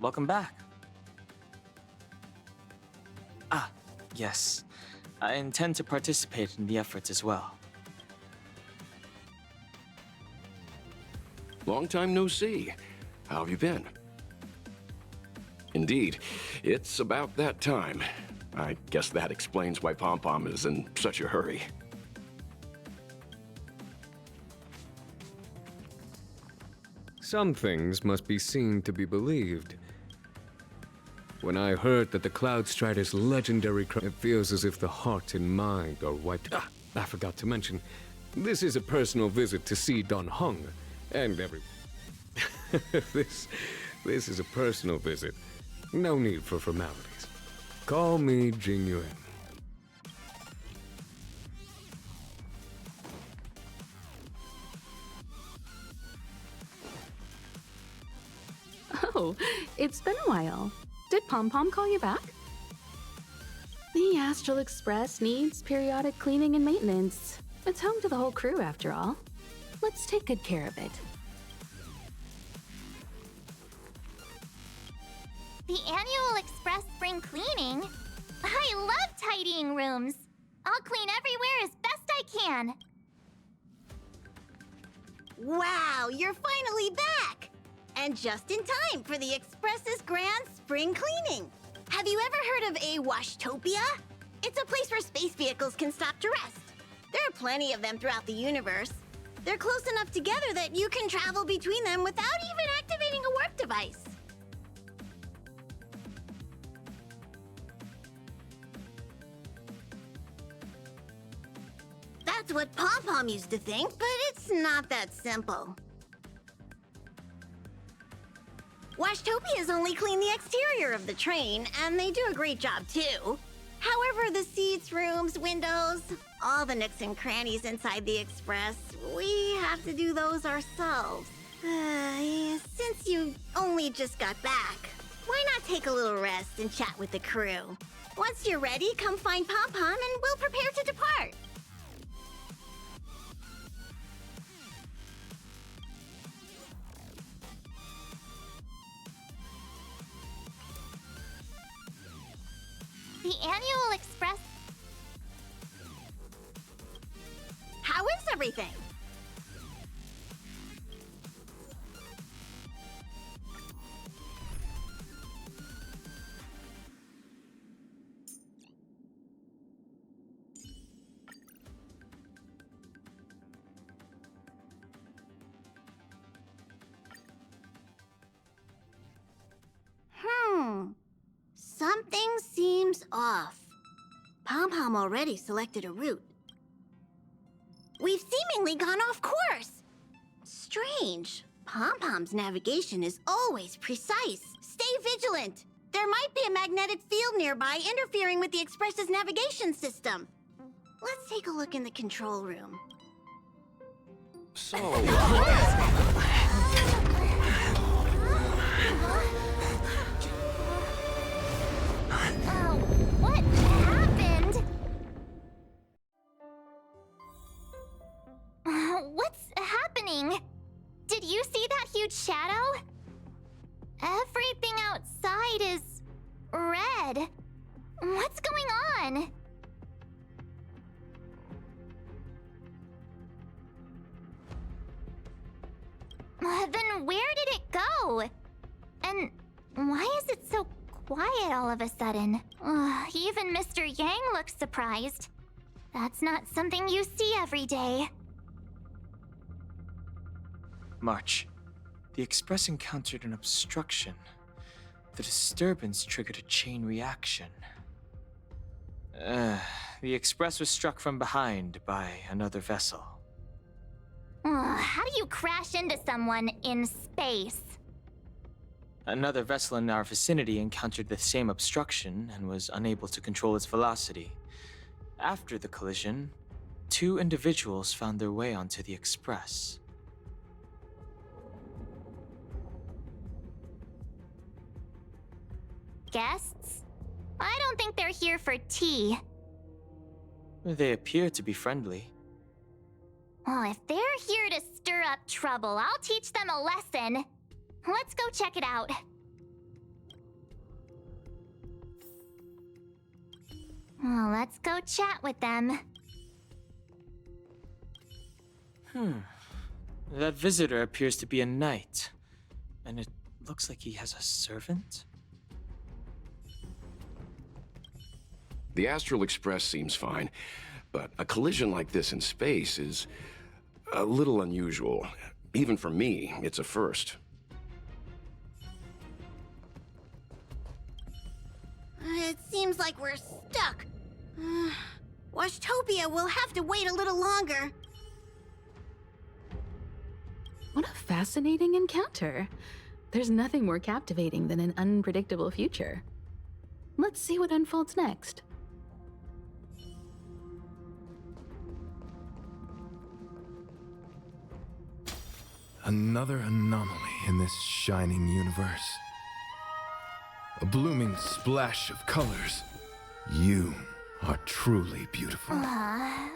welcome back. Ah, yes. I intend to participate in the efforts as well. Long time no see. How have you been? Indeed, it's about that time. I guess that explains why Pom-Pom is in such a hurry. Some things must be seen to be believed. When I heard that the Cloud Strider's legendary it feels as if the heart and mind are wiped. Ah, I forgot to mention, this is a personal visit to see Don Hung, and every... this is a personal visit. No need for formalities. Call me Jing Yuan. Oh, it's been a while. Did Pom-Pom call you back? The Astral Express needs periodic cleaning and maintenance. It's home to the whole crew, after all. Let's take good care of it. The annual Express spring cleaning? I love tidying rooms. I'll clean everywhere as best I can. Wow, you're finally back! And just in time for the Express's grand spring cleaning. Have you ever heard of a Washtopia? It's a place where space vehicles can stop to rest. There are plenty of them throughout the universe. They're close enough together that you can travel between them without even activating a warp device. That's what Pom-Pom used to think, but it's not that simple. Washtopias only clean the exterior of the train, and they do a great job too. However, the seats, rooms, windows, all the nooks and crannies inside the Express, we have to do those ourselves. Since you only just got back, why not take a little rest and chat with the crew? Once you're ready, come find Pom-Pom and we'll prepare to depart. The annual Express... How is everything? Something seems off. Pom-Pom already selected a route. We've seemingly gone off course. Strange. Pom-Pom's navigation is always precise. Stay vigilant. There might be a magnetic field nearby interfering with the Express's navigation system. Let's take a look in the control room. So... What happened? What's happening? Did you see that huge shadow? Everything outside is red. What's going on? Then where did it go? And why is it so quiet all of a sudden? Even Mr. Yang looks surprised. That's not something you see every day. March. The Express encountered an obstruction. The disturbance triggered a chain reaction. The Express was struck from behind by another vessel. How do you crash into someone in space? Another vessel in our vicinity encountered the same obstruction and was unable to control its velocity. After the collision, 2 individuals found their way onto the Express. Guests? I don't think they're here for tea. They appear to be friendly. Oh, if they're here to stir up trouble, I'll teach them a lesson. Let's go check it out. Well, let's go chat with them. That visitor appears to be a knight. And it looks like he has a servant? The Astral Express seems fine, but a collision like this in space is a little unusual. Even for me, it's a first. It seems like we're stuck. Washtopia will have to wait a little longer. What a fascinating encounter. There's nothing more captivating than an unpredictable future. Let's see what unfolds next. Another anomaly in this shining universe. A blooming splash of colors. You are truly beautiful. A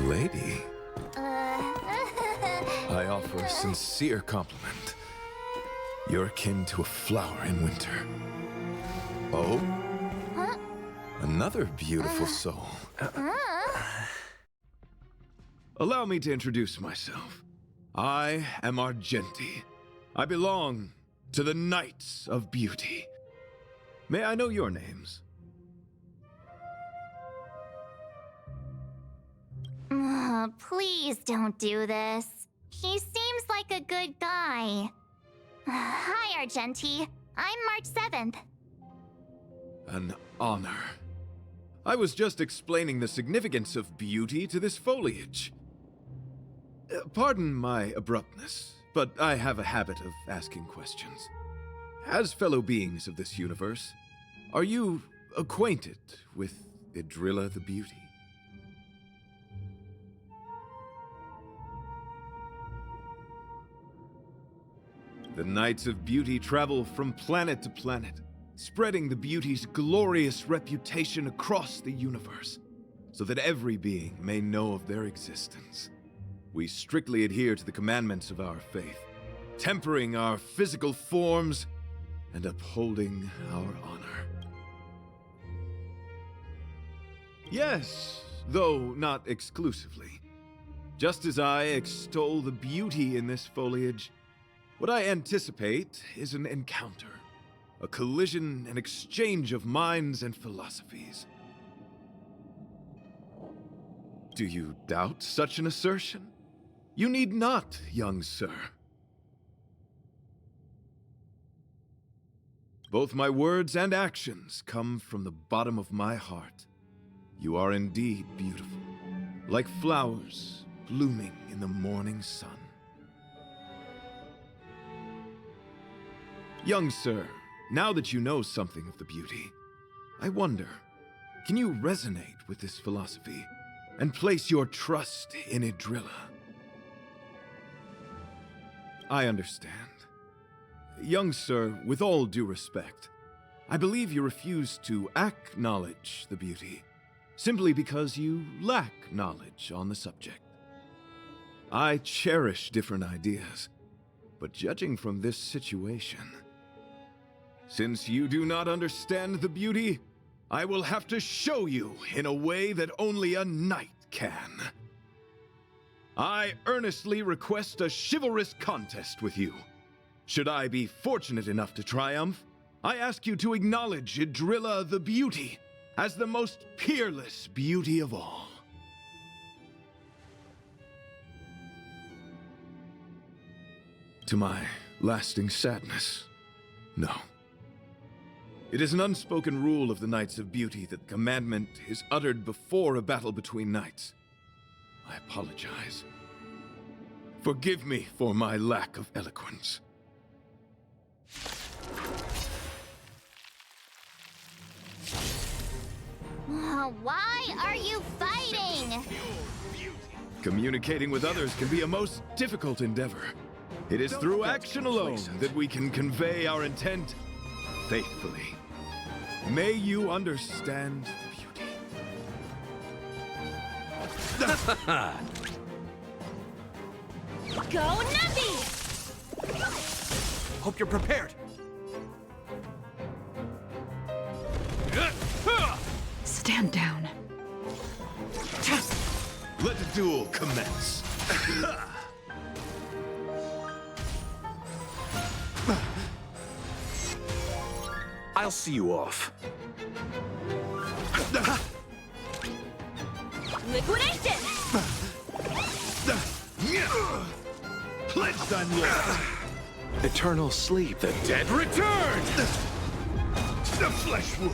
lady? I offer a sincere compliment. You're akin to a flower in winter. Oh? Another beautiful soul. Allow me to introduce myself. I am Argenti. I belong to the Knights of Beauty. May I know your names? Please don't do this. He seems like a good guy. Hi, Argenti. I'm March 7th. An honor. I was just explaining the significance of beauty to this foliage. Pardon my abruptness, but I have a habit of asking questions. As fellow beings of this universe, are you acquainted with Idrilla the Beauty? The Knights of Beauty travel from planet to planet, spreading the beauty's glorious reputation across the universe, so that every being may know of their existence. We strictly adhere to the commandments of our faith, tempering our physical forms and upholding our honor. Yes, though not exclusively. Just as I extol the beauty in this foliage, what I anticipate is an encounter, a collision and exchange of minds and philosophies. Do you doubt such an assertion? You need not, young sir. Both my words and actions come from the bottom of my heart. You are indeed beautiful, like flowers blooming in the morning sun. Young sir, now that you know something of the beauty, I wonder, can you resonate with this philosophy and place your trust in Idrilla? I understand. Young sir, with all due respect, I believe you refuse to acknowledge the beauty simply because you lack knowledge on the subject. I cherish different ideas, but judging from this situation, since you do not understand the beauty, I will have to show you in a way that only a knight can. I earnestly request a chivalrous contest with you. Should I be fortunate enough to triumph, I ask you to acknowledge Idrilla the Beauty as the most peerless beauty of all. To my lasting sadness, no. It is an unspoken rule of the Knights of Beauty that the commandment is uttered before a battle between knights. I apologize. Forgive me for my lack of eloquence. Why are you fighting? Communicating with others can be a most difficult endeavor. It is through action alone that we can convey our intent faithfully. May you understand the beauty. Go Nuppy! Hope you're prepared. Stand down. Let the duel commence. I'll see you off. Liquidation! Pledged I'm loyal. Eternal sleep. The dead return! The flesh wound.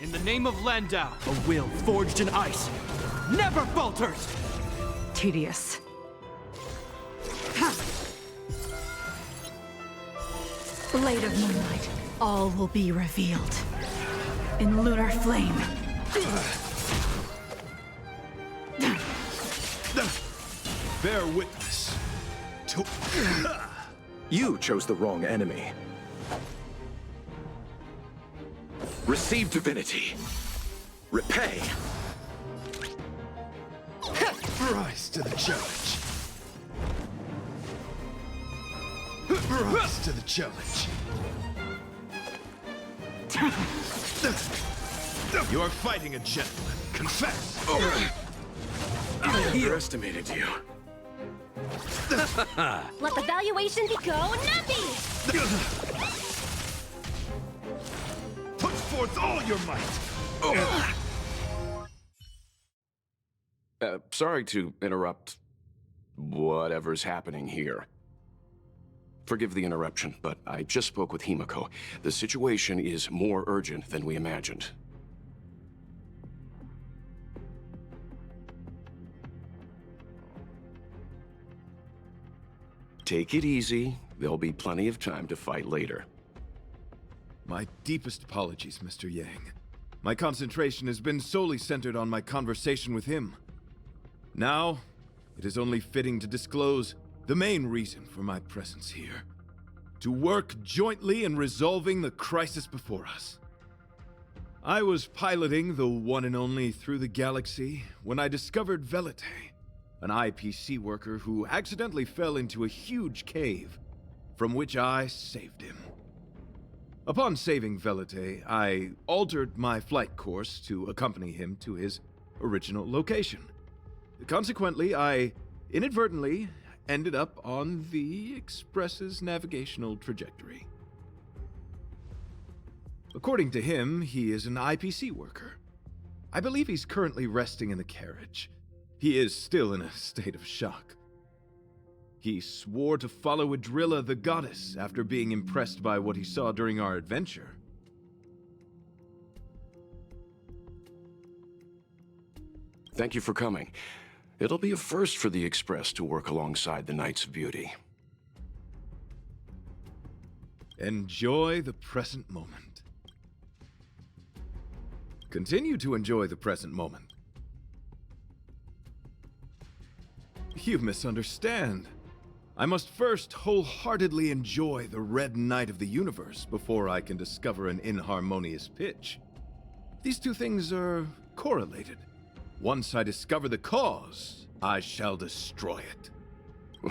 In the name of Landau, a will forged in ice never falters! Tedious. Blade of moonlight, all will be revealed. In lunar flame. Bear witness to... You chose the wrong enemy. Receive divinity. Repay. Rise to the challenge. Rise to the challenge. You are fighting a gentleman. Confess. I underestimated you. Let the valuation be go nuppy! Put forth all your might. Sorry to interrupt whatever's happening here. Forgive the interruption, but I just spoke with Himiko. The situation is more urgent than we imagined. Take it easy. There'll be plenty of time to fight later. My deepest apologies, Mr. Yang. My concentration has been solely centered on my conversation with him. Now, it is only fitting to disclose the main reason for my presence here. To work jointly in resolving the crisis before us. I was piloting the one and only Through the Galaxy when I discovered Velite, an IPC worker who accidentally fell into a huge cave, from which I saved him. Upon saving Velite, I altered my flight course to accompany him to his original location. Consequently, I inadvertently ended up on the Express's navigational trajectory. According to him, he is an IPC worker. I believe he's currently resting in the carriage. He is still in a state of shock. He swore to follow Adrilla the goddess after being impressed by what he saw during our adventure. Thank you for coming. It'll be a first for the Express to work alongside the Knights of Beauty. Enjoy the present moment. Continue to enjoy the present moment. You misunderstand. I must first wholeheartedly enjoy the red night of the universe before I can discover an inharmonious pitch. These two things are correlated. Once I discover the cause, I shall destroy it.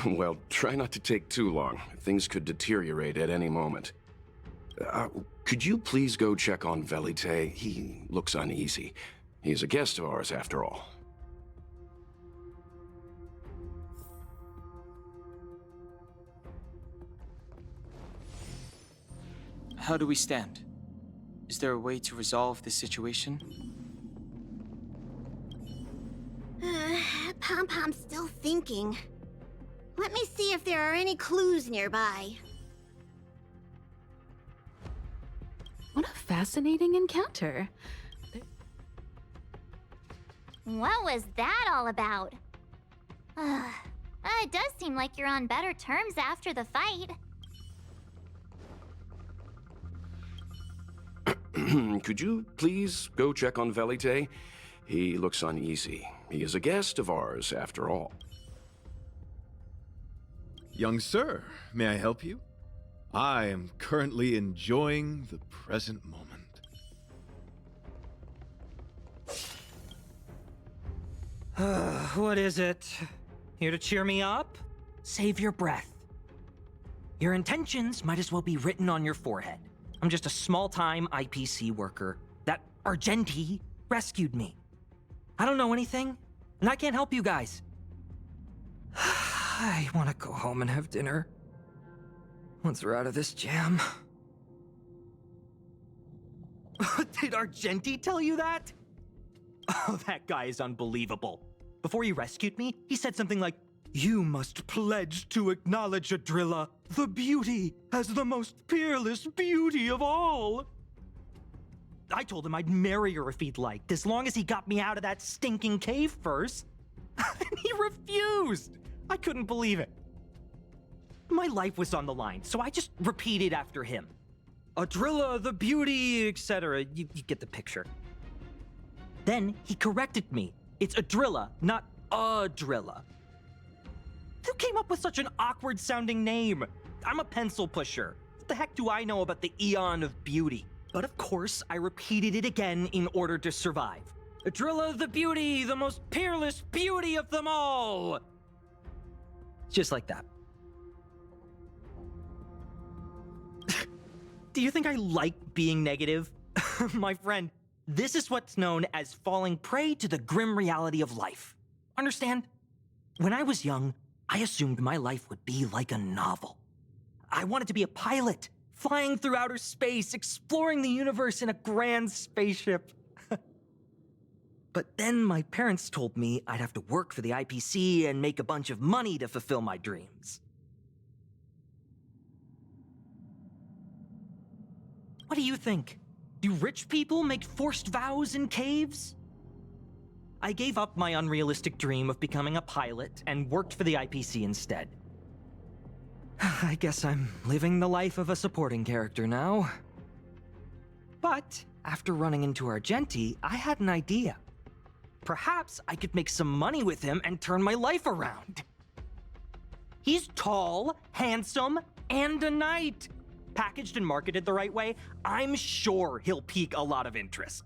Well, try not to take too long. Things could deteriorate at any moment. Could you please go check on Velite? He looks uneasy. He's a guest of ours, after all. How do we stand? Is there a way to resolve this situation? Pom-Pom's still thinking. Let me see if there are any clues nearby. What a fascinating encounter. What was that all about? It does seem like you're on better terms after the fight. Could you please go check on Velite? He looks uneasy. He is a guest of ours, after all. Young sir, may I help you? I am currently enjoying the present moment. What is it? Here to cheer me up? Save your breath. Your intentions might as well be written on your forehead. I'm just a small-time IPC worker. That Argenti rescued me. I don't know anything, and I can't help you guys. I want to go home and have dinner. Once we're out of this jam. Did Argenti tell you that? Oh, that guy is unbelievable. Before he rescued me, he said something like, "You must pledge to acknowledge Adrilla, the beauty, as the most peerless beauty of all." I told him I'd marry her if he'd liked, as long as he got me out of that stinking cave first. And he refused. I couldn't believe it. My life was on the line, so I just repeated after him. Adrilla, the beauty, etc. You get the picture. Then he corrected me. It's Adrilla, not Adrilla. Who came up with such an awkward-sounding name? I'm a pencil pusher. What the heck do I know about the Eon of Beauty? But of course, I repeated it again in order to survive. Adrilla the beauty, the most peerless beauty of them all! Just like that. Do you think I like being negative? My friend, this is what's known as falling prey to the grim reality of life. Understand? When I was young, I assumed my life would be like a novel. I wanted to be a pilot, flying through outer space, exploring the universe in a grand spaceship. But then my parents told me I'd have to work for the IPC and make a bunch of money to fulfill my dreams. What do you think? Do rich people make forced vows in caves? I gave up my unrealistic dream of becoming a pilot and worked for the IPC instead. I guess I'm living the life of a supporting character now. But after running into Argenti, I had an idea. Perhaps I could make some money with him and turn my life around. He's tall, handsome, and a knight. Packaged and marketed the right way, I'm sure he'll pique a lot of interest.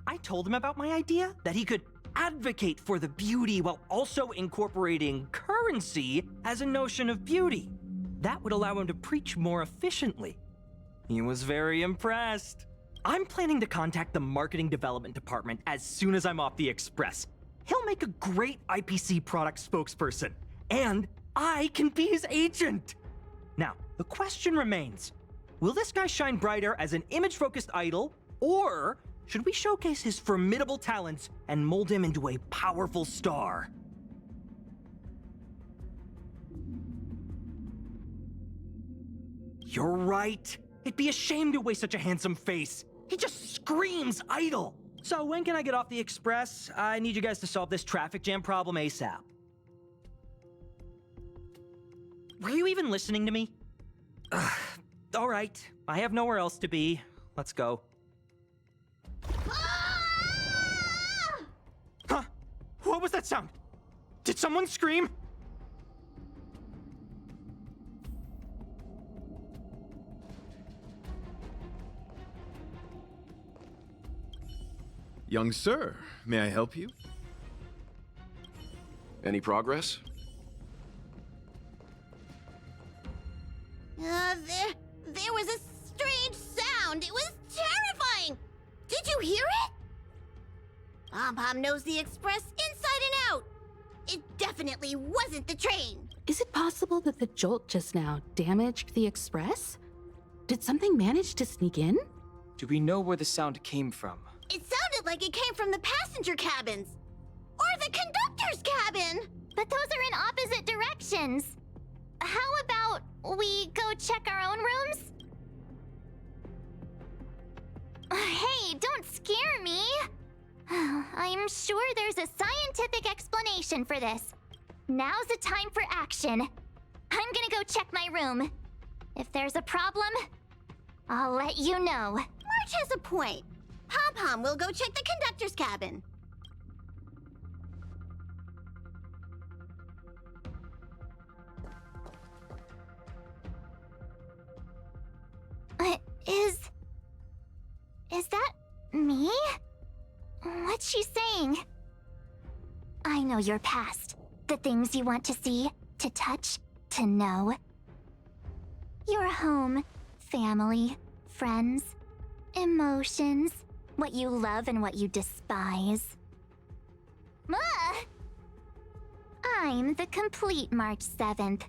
I told him about my idea, that he could advocate for the beauty while also incorporating currency as a notion of beauty. That would allow him to preach more efficiently. He was very impressed. I'm planning to contact the marketing development department as soon as I'm off the express. He'll make a great IPC product spokesperson, and I can be his agent. Now, the question remains, will this guy shine brighter as an image-focused idol, or should we showcase his formidable talents and mold him into a powerful star? You're right. It'd be a shame to waste such a handsome face. He just screams idol. So when can I get off the express? I need you guys to solve this traffic jam problem ASAP. Were you even listening to me? All right, I have nowhere else to be. Let's go. Huh? What was that sound? Did someone scream? Young sir, may I help you? Any progress? There was a strange sound. It was terrifying. Did you hear it? Pom-Pom knows the express inside and out. It definitely wasn't the train. Is it possible that the jolt just now damaged the express? Did something manage to sneak in? Do we know where the sound came from? It sounded like it came from the passenger cabins. Or the conductor's cabin. But those are in opposite directions. How about we go check our own rooms? Hey, don't scare me. I'm sure there's a scientific explanation for this. Now's the time for action. I'm gonna go check my room. If there's a problem, I'll let you know. March has a point. Pom-Pom will go check the conductor's cabin. Is that me? What's she saying? I know your past. The things you want to see, to touch, to know. Your home, family, friends, emotions, what you love and what you despise. I'm the complete March 7th,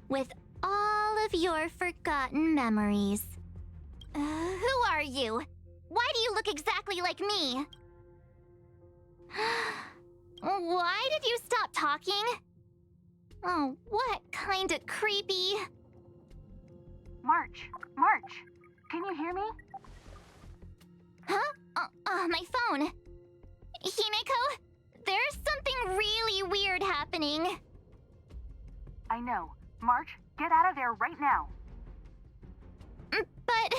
with all of your forgotten memories. Who are you? Why do you look exactly like me? Why did you stop talking? Oh, what kind of creepy... March, can you hear me? Huh? My phone. Himeko, there's something really weird happening. I know. March, get out of there right now. But...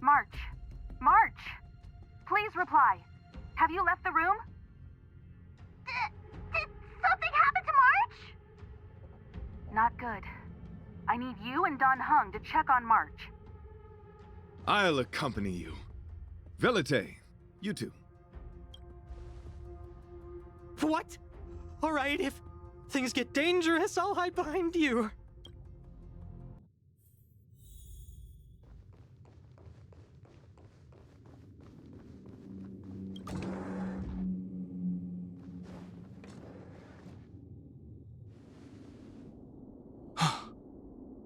March! Please reply. Have you left the room? Did something happen to March? Not good. I need you and Don Hung to check on March. I'll accompany you. Velite, you too. What? Alright, if things get dangerous, I'll hide behind you.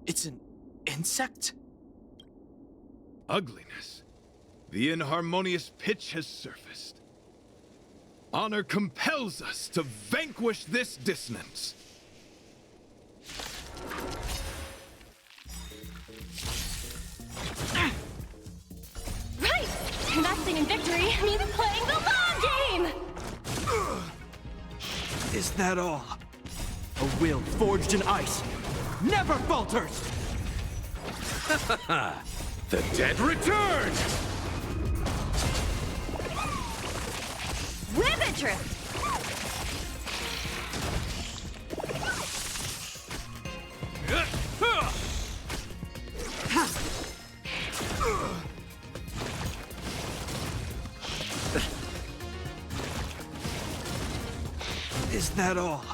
It's an insect? Ugliness. The inharmonious pitch has surfaced. Honor compels us to vanquish this dissonance. Right! Investing in victory means playing the long game! Is that all? A will forged in ice never falters! The dead return! Ribbit drift! Is that all?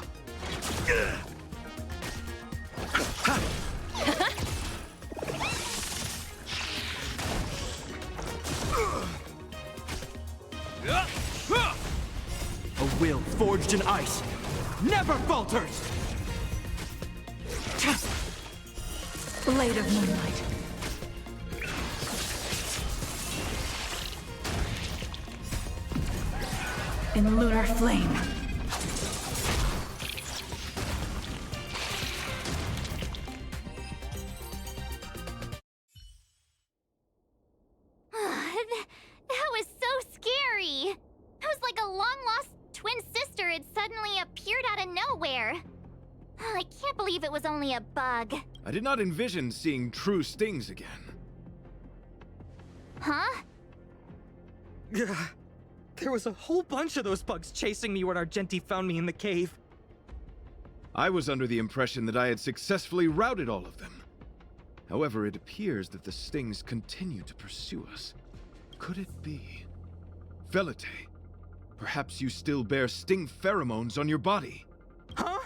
A will forged in ice never falters! Blade of moonlight. In lunar flame. That was so scary. It was like a long-lost twin sister had suddenly appeared out of nowhere. I can't believe it was only a bug. I did not envision seeing true stings again. Huh? There was a whole bunch of those bugs chasing me when Argenti found me in the cave. I was under the impression that I had successfully routed all of them. However, it appears that the stings continue to pursue us. Could it be? Velite, perhaps you still bear sting pheromones on your body. Huh?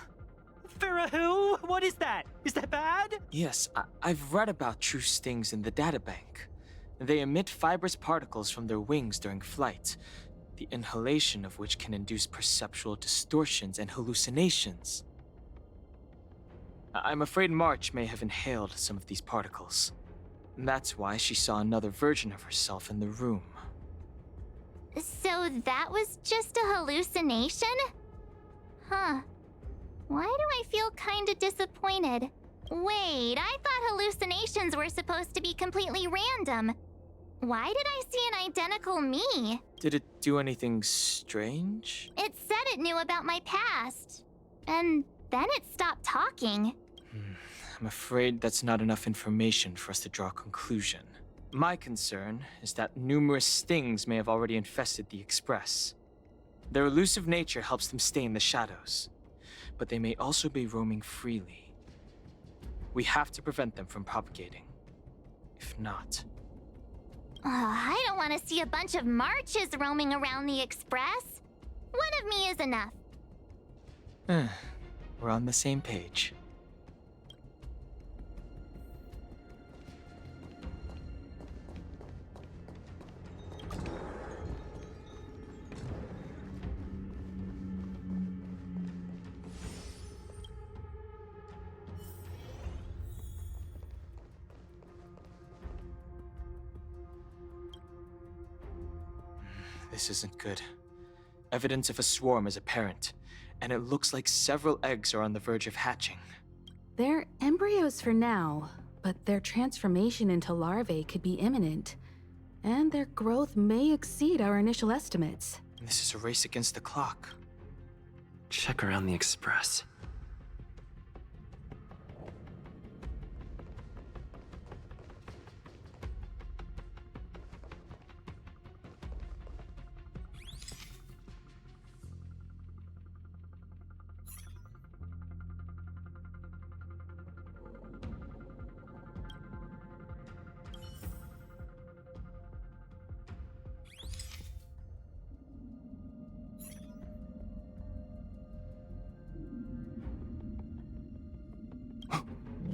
Farah, what is that? Is that bad? Yes, I've read about true stings in the databank. They emit fibrous particles from their wings during flight, the inhalation of which can induce perceptual distortions and hallucinations. I'm afraid March may have inhaled some of these particles. That's why she saw another version of herself in the room. So that was just a hallucination? Huh. Why do I feel kinda disappointed? Wait, I thought hallucinations were supposed to be completely random. Why did I see an identical me? Did it do anything strange? It said it knew about my past. And then it stopped talking. I'm afraid that's not enough information for us to draw a conclusion. My concern is that numerous stings may have already infested the Express. Their elusive nature helps them stay in the shadows, but they may also be roaming freely. We have to prevent them from propagating. If not... I don't want to see a bunch of marches roaming around the Express. One of me is enough. We're on the same page. This isn't good. Evidence of a swarm is apparent, and it looks like several eggs are on the verge of hatching. They're embryos for now, but their transformation into larvae could be imminent, and their growth may exceed our initial estimates. This is a race against the clock. Check around the Express.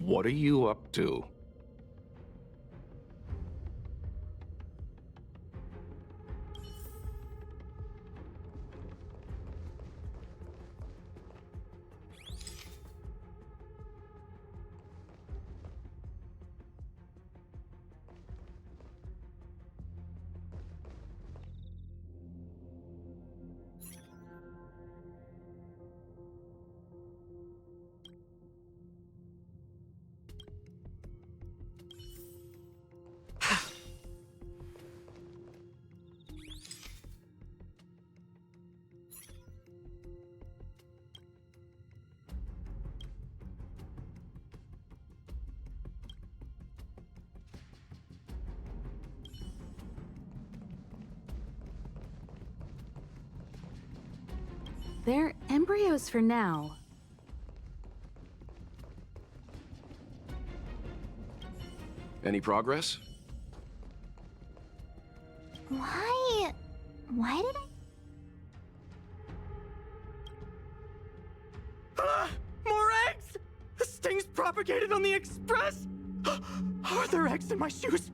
What are you up to? They're embryos for now. Any progress? Why did I? More eggs! The sting's propagated on the Express! Are there eggs in my shoes?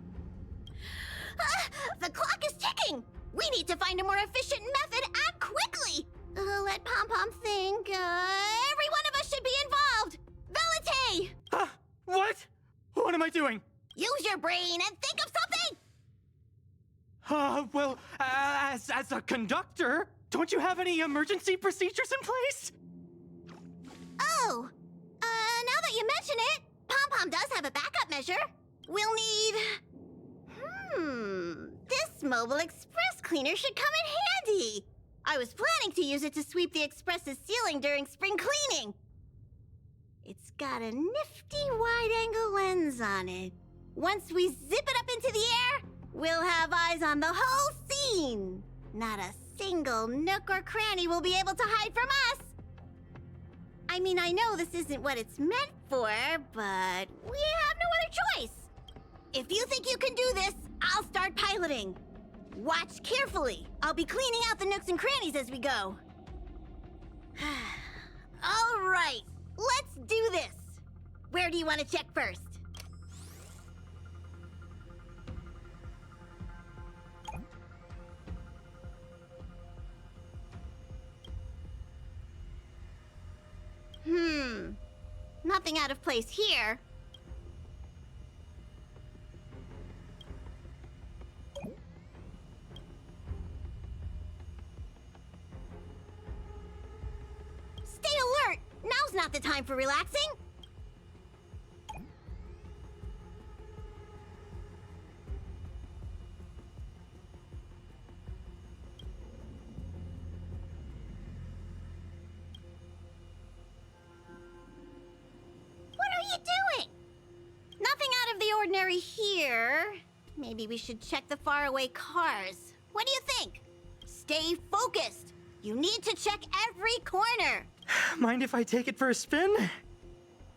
The clock is ticking! We need to find a more efficient method and quickly! Let Pom Pom think. Every one of us should be involved! Velite! What? What am I doing? Use your brain and think of something! Well, as a conductor, don't you have any emergency procedures in place? Oh, now that you mention it, Pom Pom does have a backup measure. We'll need... This mobile express cleaner should come in handy. I was planning to use it to sweep the express's ceiling during spring cleaning. It's got a nifty wide-angle lens on it. Once we zip it up into the air, we'll have eyes on the whole scene. Not a single nook or cranny will be able to hide from us. I mean, I know this isn't what it's meant for, but we have no other choice. If you think you can do this, I'll start piloting. Watch carefully. I'll be cleaning out the nooks and crannies as we go. All right, let's do this. Where do you want to check first? Nothing out of place here. Stay alert! Now's not the time for relaxing! What are you doing? Nothing out of the ordinary here. Maybe we should check the faraway cars. What do you think? Stay focused. You need to check every corner. Mind if I take it for a spin?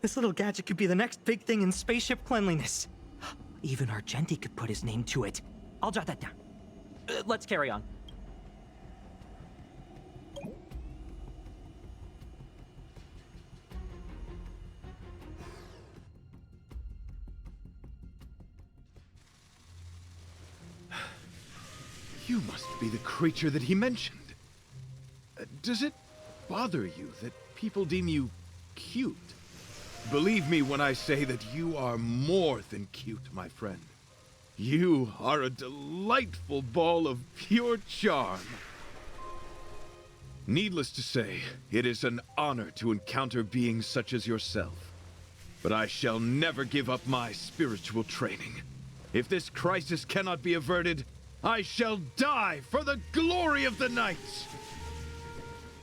This little gadget could be the next big thing in spaceship cleanliness. Even Argenti could put his name to it. I'll jot that down. Let's carry on. You must be the creature that he mentioned. Does it bother you that people deem you cute? Believe me when I say that you are more than cute, my friend. You are a delightful ball of pure charm. Needless to say, it is an honor to encounter beings such as yourself. But I shall never give up my spiritual training. If this crisis cannot be averted, I shall die for the glory of the Knights!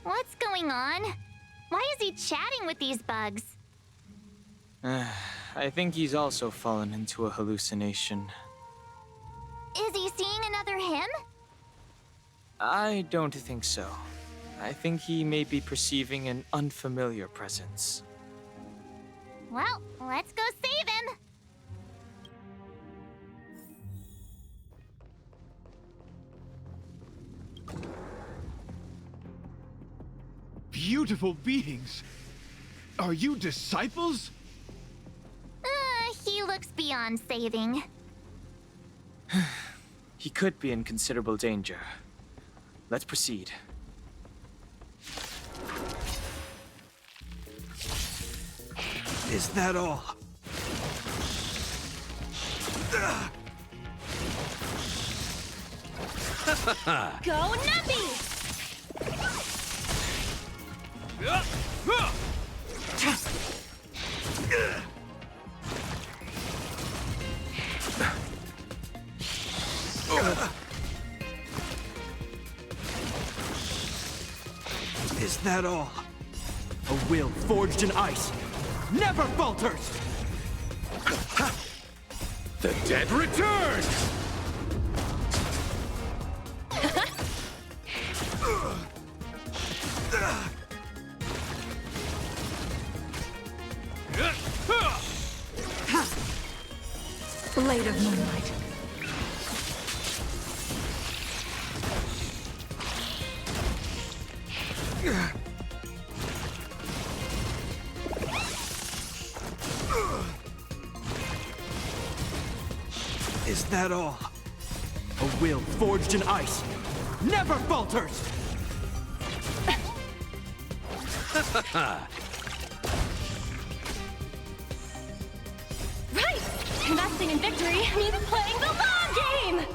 What's going on? Why is he chatting with these bugs? I think he's also fallen into a hallucination. Is he seeing another him? I don't think so. I think he may be perceiving an unfamiliar presence. Well, let's go save him! Beautiful beings! Are you disciples? He looks beyond saving. He could be in considerable danger. Let's proceed. Is that all? Go Nuppy! Is that all? A will forged in ice never falters! The dead return! Blade of moonlight. Is that all? A will forged in ice never falters! Right! Investing in victory means playing the long game!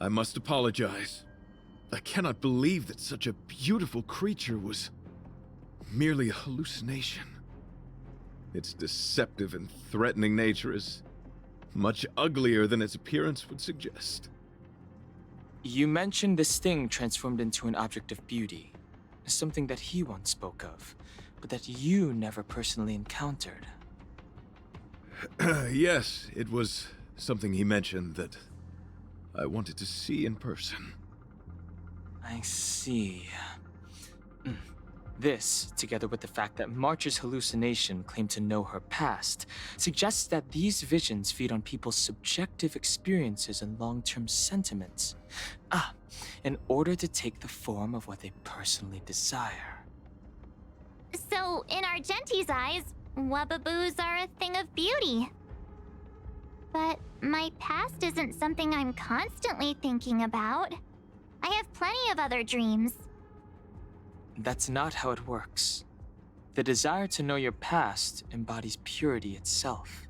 I must apologize. I cannot believe that such a beautiful creature was merely a hallucination. Its deceptive and threatening nature is much uglier than its appearance would suggest. You mentioned this thing transformed into an object of beauty, something that he once spoke of, but that you never personally encountered. Yes, it was something he mentioned that I wanted to see in person. I see. This, together with the fact that March's hallucination claimed to know her past, suggests that these visions feed on people's subjective experiences and long-term sentiments. In order to take the form of what they personally desire. So, in Argenti's eyes, Wubbaboos are a thing of beauty. But my past isn't something I'm constantly thinking about. I have plenty of other dreams. That's not how it works. The desire to know your past embodies purity itself,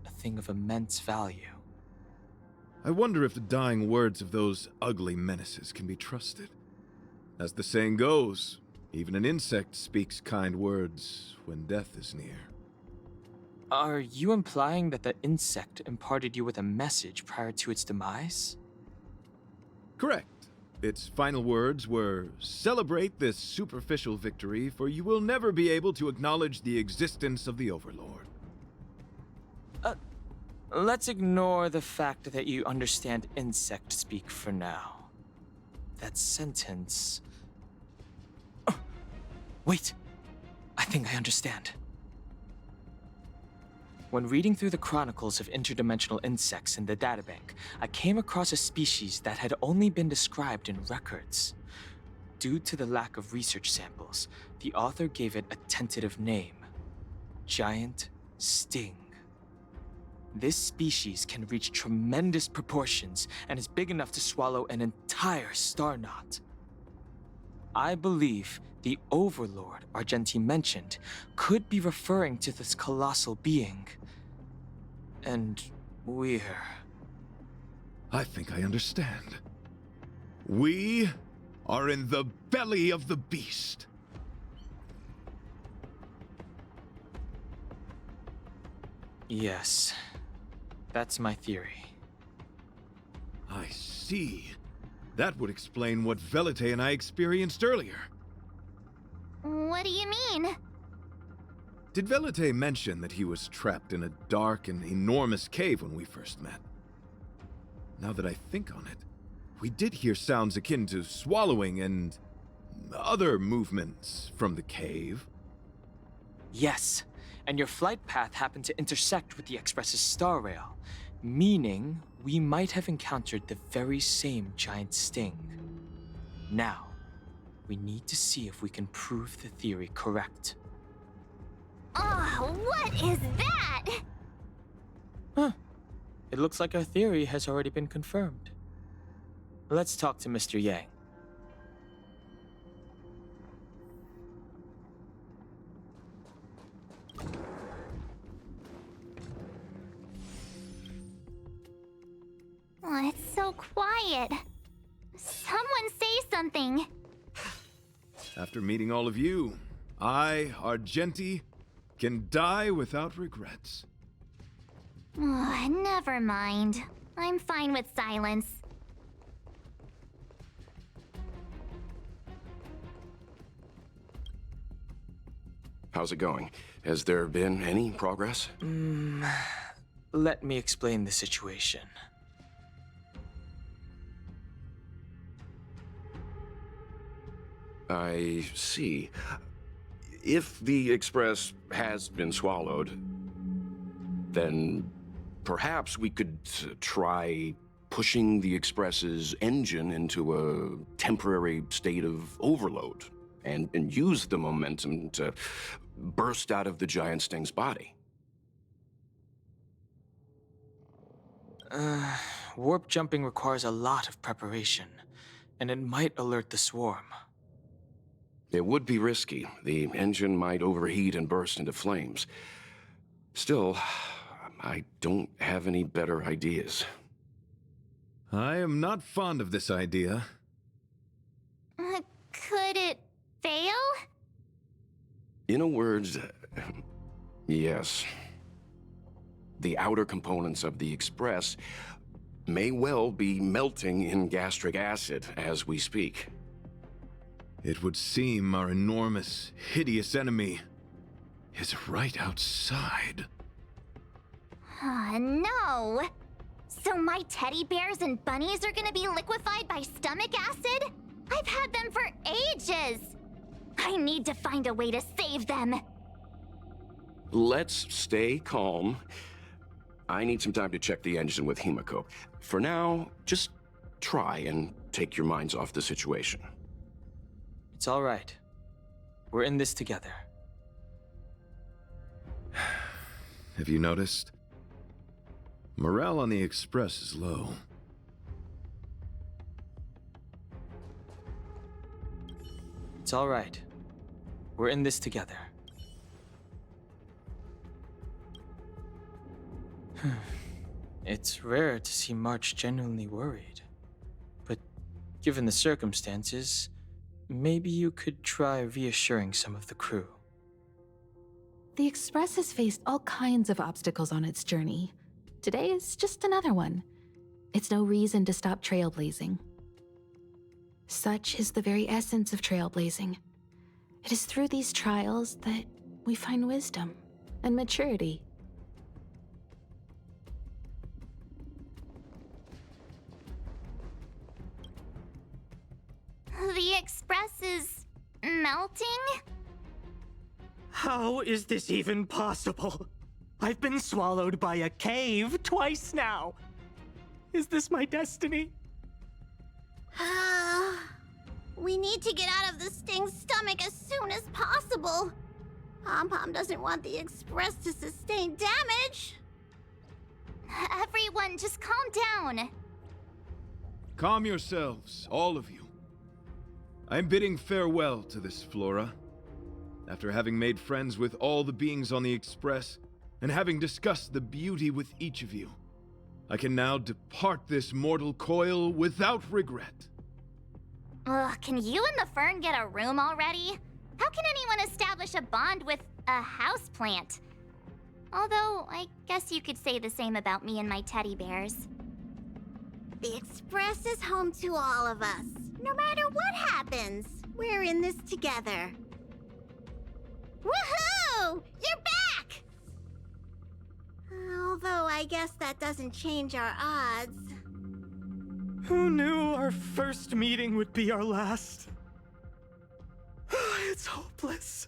a thing of immense value. I wonder if the dying words of those ugly menaces can be trusted. As the saying goes, even an insect speaks kind words when death is near. Are you implying that the insect imparted you with a message prior to its demise? Correct. Its final words were, "Celebrate this superficial victory, for you will never be able to acknowledge the existence of the Overlord." Let's ignore the fact that you understand insect speak for now. That sentence... Oh, wait! I think I understand. When reading through the chronicles of interdimensional insects in the databank, I came across a species that had only been described in records. Due to the lack of research samples, the author gave it a tentative name: giant sting. This species can reach tremendous proportions and is big enough to swallow an entire star knot. I believe the Overlord Argenti mentioned could be referring to this colossal being. And we're... I think I understand. We are in the belly of the beast. Yes, that's my theory. I see. That would explain what Velite and I experienced earlier. What do you mean? Did Velite mention that he was trapped in a dark and enormous cave when we first met? Now that I think on it, we did hear sounds akin to swallowing and other movements from the cave. Yes, and your flight path happened to intersect with the Express's star rail, meaning we might have encountered the very same giant sting. Now, we need to see if we can prove the theory correct. Oh, what is that? Huh. It looks like our theory has already been confirmed. Let's talk to Mr. Yang. Oh, it's so quiet. Someone say something. After meeting all of you, I, Argenti, can die without regrets. Oh, never mind. I'm fine with silence. How's it going? Has there been any progress? Let me explain the situation. I see. If the Express has been swallowed, then perhaps we could try pushing the Express's engine into a temporary state of overload and use the momentum to burst out of the giant sting's body. Warp jumping requires a lot of preparation, and it might alert the swarm. It would be risky. The engine might overheat and burst into flames. Still, I don't have any better ideas. I am not fond of this idea. Could it fail? In a word, yes. The outer components of the Express may well be melting in gastric acid as we speak. It would seem our enormous, hideous enemy is right outside. No! So my teddy bears and bunnies are gonna be liquefied by stomach acid? I've had them for ages! I need to find a way to save them! Let's stay calm. I need some time to check the engine with Himiko. For now, just try and take your minds off the situation. It's all right. We're in this together. Have you noticed? Morale on the Express is low. It's all right. We're in this together. It's rare to see March genuinely worried. But given the circumstances, maybe you could try reassuring some of the crew. The Express has faced all kinds of obstacles on its journey. Today is just another one. It's no reason to stop trailblazing. Such is the very essence of trailblazing. It is through these trials that we find wisdom and maturity. The Express is melting? How is this even possible? I've been swallowed by a cave twice now. Is this my destiny? We need to get out of the Sting's stomach as soon as possible. Pom-Pom doesn't want the Express to sustain damage. Everyone, just calm down. Calm yourselves, all of you. I'm bidding farewell to this Flora. After having made friends with all the beings on the Express, and having discussed the beauty with each of you, I can now depart this mortal coil without regret. Ugh, can you and the Fern get a room already? How can anyone establish a bond with a houseplant? Although, I guess you could say the same about me and my teddy bears. The Express is home to all of us. No matter what happens, we're in this together. Woohoo! You're back! Although I guess that doesn't change our odds. Who knew our first meeting would be our last? It's hopeless.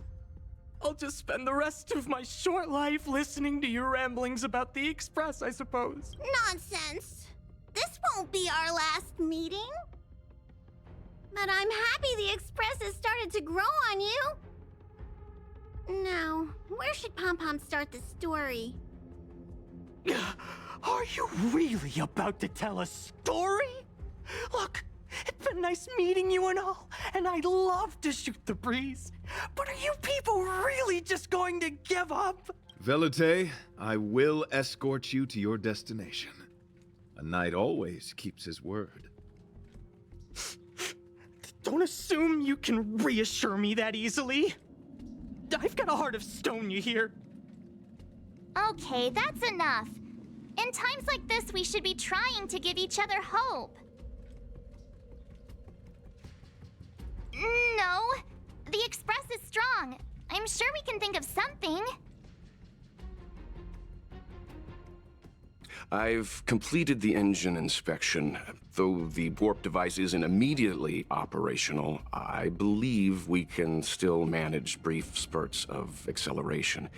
I'll just spend the rest of my short life listening to your ramblings about the Express, I suppose. Nonsense! This won't be our last meeting. But I'm happy the Express has started to grow on you. Now, where should Pom-Pom start the story? Are you really about to tell a story? Look, it's been nice meeting you and all, and I'd love to shoot the breeze. But are you people really just going to give up? Velute, I will escort you to your destination. A knight always keeps his word. Don't assume you can reassure me that easily. I've got a heart of stone, you hear? Okay, that's enough. In times like this, we should be trying to give each other hope. No, the Express is strong. I'm sure we can think of something. I've completed the engine inspection. Though the warp device isn't immediately operational, I believe we can still manage brief spurts of acceleration.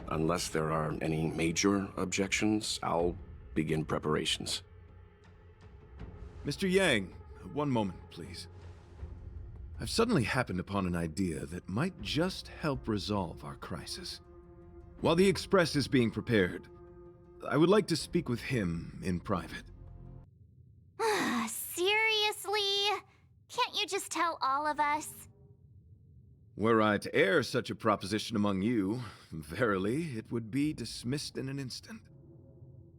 Unless there are any major objections, I'll begin preparations. Mr. Yang, one moment, please. I've suddenly happened upon an idea that might just help resolve our crisis. While the Express is being prepared, I would like to speak with him in private. Seriously? Can't you just tell all of us? Were I to air such a proposition among you, verily, it would be dismissed in an instant.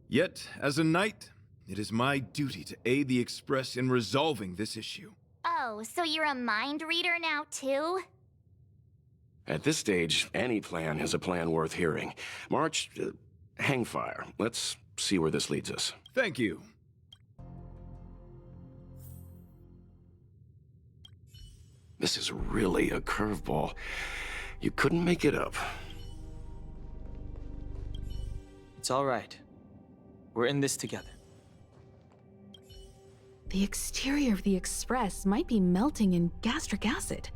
Yet, as a knight, it is my duty to aid the Express in resolving this issue. Oh, so you're a mind reader now, too? At this stage, any plan is a plan worth hearing. March, hang fire. Let's see where this leads us. Thank you. This is really a curveball. You couldn't make it up. It's all right. We're in this together. The exterior of the Express might be melting in gastric acid.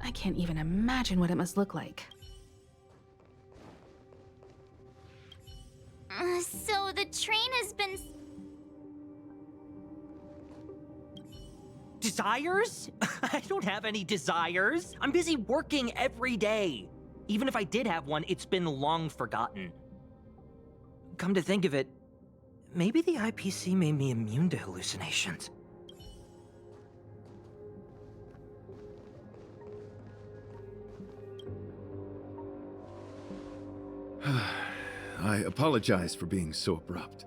I can't even imagine what it must look like. So the train has been... Desires? I don't have any desires. I'm busy working every day. Even if I did have one, it's been long forgotten. Come to think of it, maybe the IPC made me immune to hallucinations. I apologize for being so abrupt.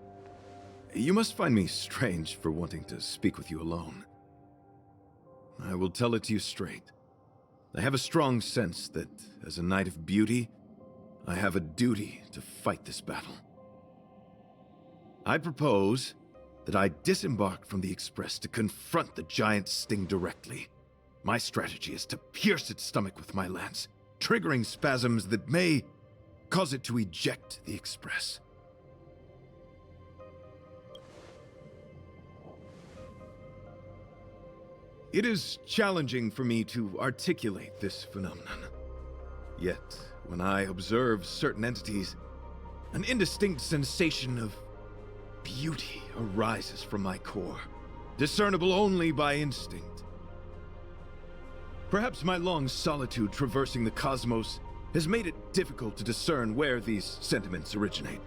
You must find me strange for wanting to speak with you alone. I will tell it to you straight. I have a strong sense that, as a knight of beauty, I have a duty to fight this battle. I propose that I disembarked from the Express to confront the giant sting directly. My strategy is to pierce its stomach with my lance, triggering spasms that may cause it to eject the Express. It is challenging for me to articulate this phenomenon. Yet, when I observe certain entities, an indistinct sensation of beauty arises from my core, discernible only by instinct. Perhaps my long solitude traversing the cosmos has made it difficult to discern where these sentiments originate.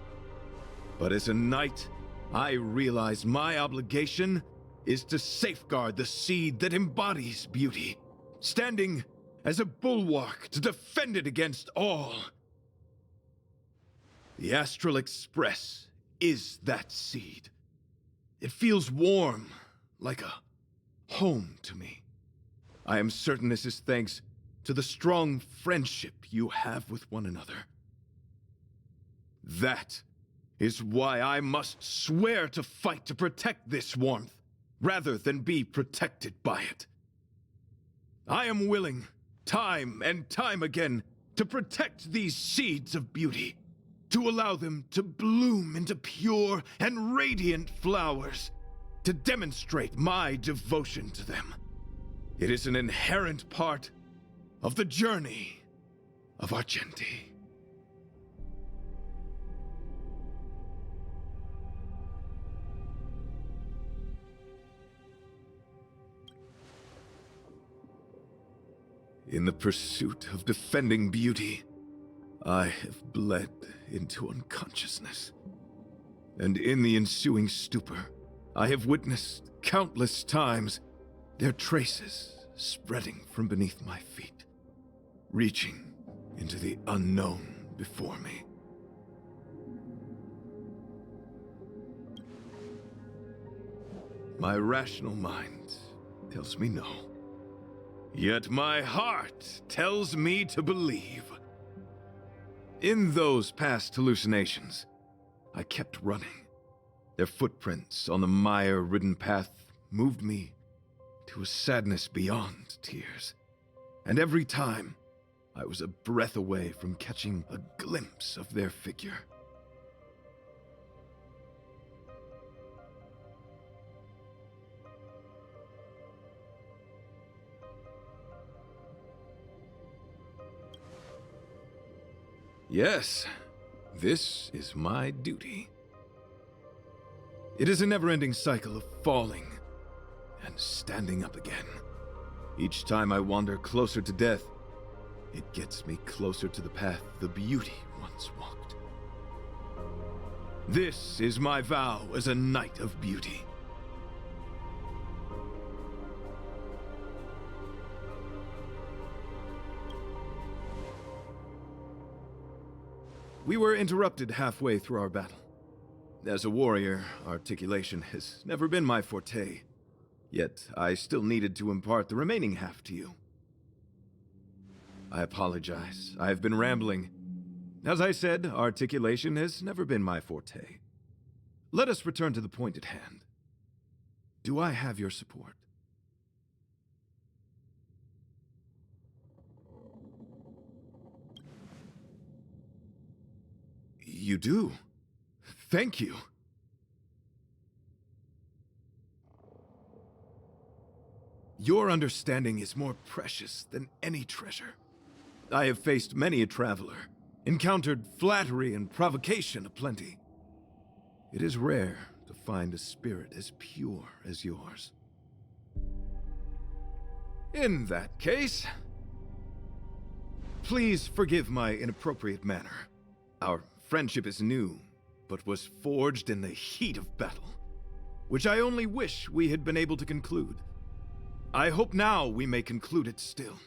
But as a knight, I realize my obligation is to safeguard the seed that embodies beauty, standing as a bulwark to defend it against all. The Astral Express is that seed. It feels warm, like a home to me. I am certain this is thanks to the strong friendship you have with one another. That is why I must swear to fight to protect this warmth, rather than be protected by it. I am willing, time and time again, to protect these seeds of beauty, to allow them to bloom into pure and radiant flowers, to demonstrate my devotion to them. It is an inherent part of the journey of Argenti. In the pursuit of defending beauty, I have bled into unconsciousness. And in the ensuing stupor, I have witnessed countless times their traces spreading from beneath my feet, reaching into the unknown before me. My rational mind tells me no. Yet my heart tells me to believe. In those past hallucinations, I kept running. Their footprints on the mire-ridden path moved me to a sadness beyond tears. And every time, I was a breath away from catching a glimpse of their figure. Yes, this is my duty. It is a never-ending cycle of falling and standing up again. Each time I wander closer to death, it gets me closer to the path the beauty once walked. This is my vow as a knight of beauty. We were interrupted halfway through our battle. As a warrior, articulation has never been my forte. Yet, I still needed to impart the remaining half to you. I apologize. I have been rambling. As I said, articulation has never been my forte. Let us return to the point at hand. Do I have your support? You do. Thank you. Your understanding is more precious than any treasure. I have faced many a traveler, encountered flattery and provocation aplenty. It is rare to find a spirit as pure as yours. In that case, please forgive my inappropriate manner. Our friendship is new, but was forged in the heat of battle, which I only wish we had been able to conclude. I hope now we may conclude it still,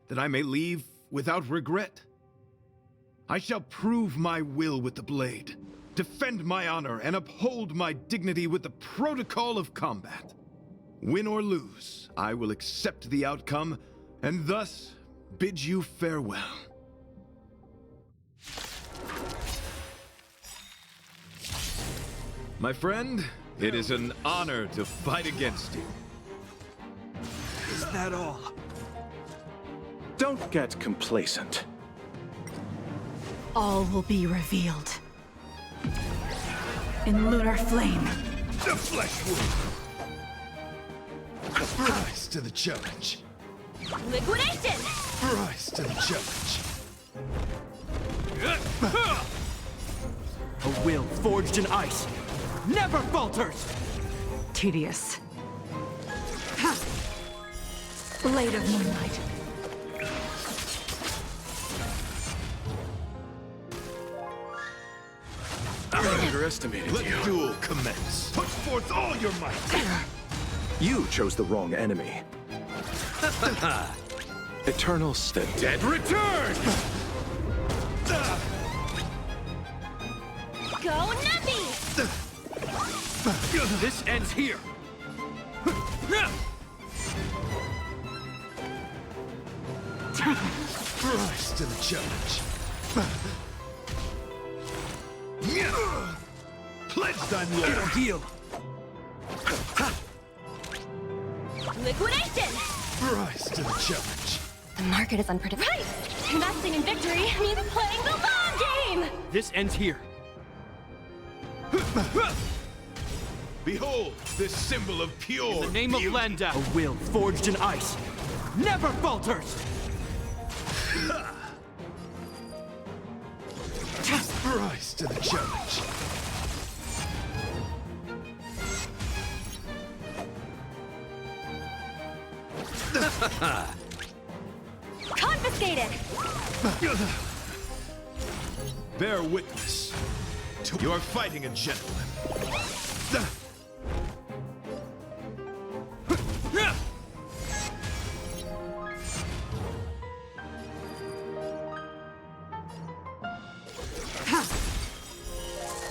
that I may leave without regret. I shall prove my will with the blade, defend my honor, and uphold my dignity with the protocol of combat. Win or lose, I will accept the outcome, and thus bid you farewell. My friend, It is an honor to fight against you. Is that all? Don't get complacent. All will be revealed. In lunar flame. The flesh wound! Rise to the challenge. Liquidation! Rise to the challenge. A will forged in ice never falters! Tedious. Ha! Blade of moonlight. I underestimated Let you. the duel commence. Put forth all your might. You chose the wrong enemy. Eternals, the dead return! Go Nuppy! This ends here! Rise to the challenge. Pledge thine lord. Deal! Liquidation! Rise to the challenge. The market is unpredictable. Right! Investing in victory means playing the long game! This ends here. Behold, this symbol of pure In the name of beauty. Landau, a will forged in ice never falters! Rise to the challenge. Confiscated! Bear witness. You are fighting a gentleman.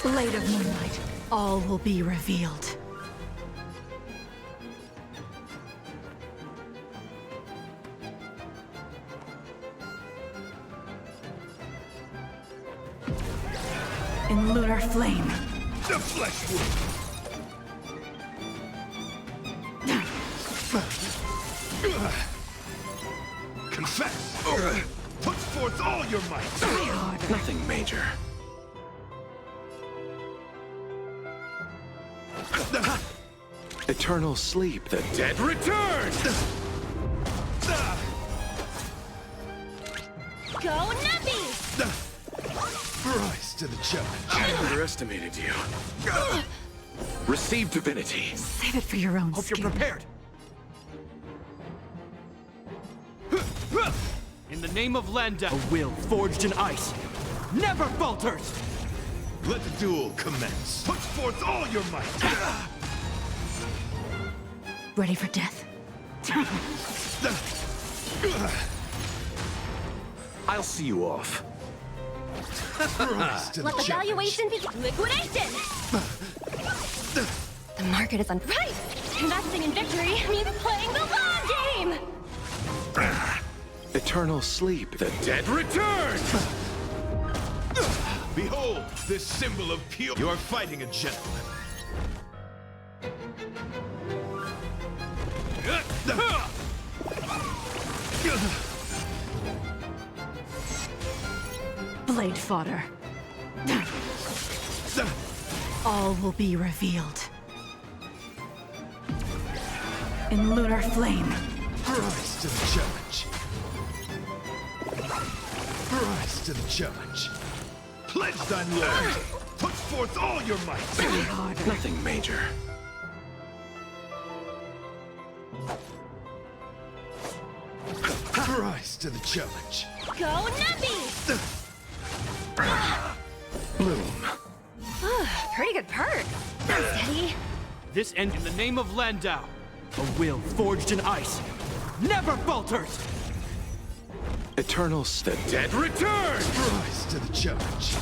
Blade of moonlight. All will be revealed. In lunar flame. The flesh wound. Confess. Put forth all your might. Nothing major. Eternal sleep, the dead return! Go Nuppy! Rise to the challenge. I underestimated you. Receive divinity. Save it for your own Hope skin. you're prepared. In the name of Landau, a will forged in ice never falters! Let the duel commence. Put forth all your might. Ready for death? I'll see you off. Rise to the Let the challenge. valuation be liquidation! The market is right! Investing in victory means playing the long game! Eternal sleep, the dead return! Behold, this symbol of pure. You are fighting a gentleman. Blade fodder. All will be revealed. In lunar flame. Rise to the challenge. Rise to the challenge. Pledge thine lord. Put forth all your might. Nothing major. Rise to the challenge. Go Nuppy! Bloom. Pretty good perk. Steady. This ends in the name of Landau, a will forged in ice never falters! Eternals, the dead return! Rise to the challenge.